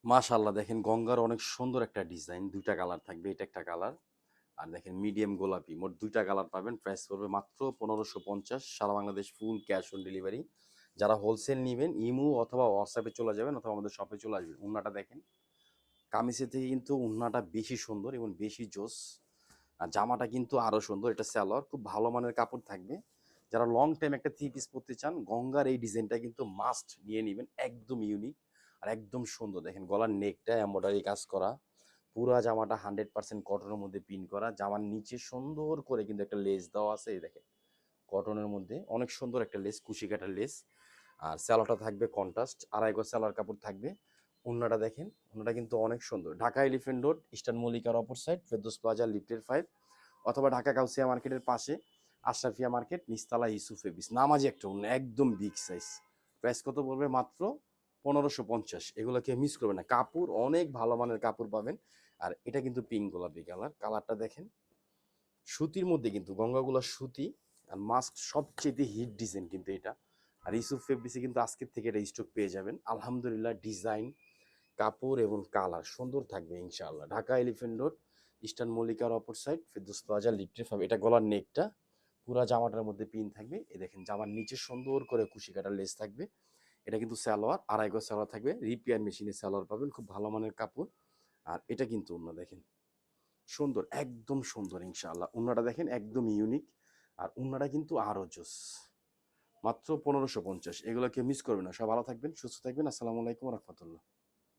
মাশাআল্লাহ, দেখেন গঙ্গার অনেক সুন্দর একটা ডিজাইন। ২ টা কালার থাকবে। এটা একটা কালার। আর দেখেন মিডিয়াম গোলাপি। মোট ২ টা কালার পাবেন। প্রাইস পড়বে মাত্র ১৫৫০। সারা Bangladesh full cash on delivery. যারা হোলসেল নিবেন ইমো অথবা WhatsApp এ চলে যাবেন অথবা আমাদের শপে চলে আসবেন। ওড়নাটা দেখেন। কামিজের থেকে কিন্তু ওড়নাটা বেশি সুন্দর এবং বেশি জোস। আর জামাটা কিন্তু আরো সুন্দর। এটা সালোয়ার। খুব ভালো মানের কাপড় থাকবে। যারা লং টাইম একটা থ্রি পিস পড়তে চান, গঙ্গার এই ডিজাইনটা কিন্তু মাস্ট নিয়ে নিবেন। একদম ইউনিক আর একদম সুন্দর। দেখেন গলার নেকটা এমব্রয়ডারি কাজ করা। পুরা জামাটা 100% কটনের মধ্যে প্রিন্ট করা। জামার নিচে সুন্দর করে কিন্তু একটা লেস দেওয়া আছে। এই দেখেন কটনের মধ্যে অনেক সুন্দর একটা লেস, কুশি কাটার লেস। আর সালোয়ারটা থাকবে কন্ট্রাস্ট, আড়াই গজ সালোয়ার কাপড় থাকবে। ওড়নাটা দেখেন, ওড়নাটা কিন্তু অনেক সুন্দর। ঢাকা এলিফ্যান্ট রোড, ইস্টার্ন মল্লিকার অপর সাইড, ফেরদৌস প্লাজা, লিফটের 5, অথবা ঢাকা কাউসিয়া মার্কেটের পাশে আশরাফিয়া মার্কেট, নিস্তালা ইউসুফ এবিস। নামাজি একটা ওড়না, একদম বিগ সাইজ। প্রাইস কত পড়বে? মাত্র ১৫৫০। এগুলোকে মিস করবেন না। কাপড় অনেক ভালো মানের কাপড় পাবেন। আর এটা কিন্তু পিঙ্ক গোলাপি কালার। কালারটা দেখেন, সুতির মধ্যে কিন্তু গঙ্গাগুলো সুতি। আর মাস্ক সবচেয়ে হিট ডিজাইন কিন্তু এটা। আর ইউসুফ ফেব্রিক্সে কিন্তু আজকের থেকে এটা স্টক পেয়ে যাবেন আলহামদুলিল্লাহ। ডিজাইন, কাপড় এবং কালার সুন্দর থাকবে ইনশাআল্লাহ। ঢাকা এলিফ্যান্ট রোড, ইস্টার্ন মল্লিকার অপর সাইড, ফেরদৌস প্লাজা, লিফটে পাবে। এটা গলার নেকটা পুরা জামাটার মধ্যে পিন থাকবে। এই দেখেন জামার নিচে সুন্দর করে কুশি কাটার লেস থাকবে। এটা কিন্তু সালোয়ার, আড়াই গজ সালোয়ার থাকবে। রিপিয়ার মেশিনে সালোয়ার পাবেন, খুব ভালো মানের কাপড়। আর এটা কিন্তু ওড়না দেখেন, সুন্দর, একদম সুন্দর ইনশাআল্লাহ। ওড়নাটা দেখেন একদম ইউনিক। আর ওড়নাটা কিন্তু আরো জোস। মাত্র ১৫৫০। এগুলোকে মিস করবেন না। সব ভালো থাকবেন, সুস্থ থাকবেন। আসসালামু আলাইকুম রহমতুল্লাহ।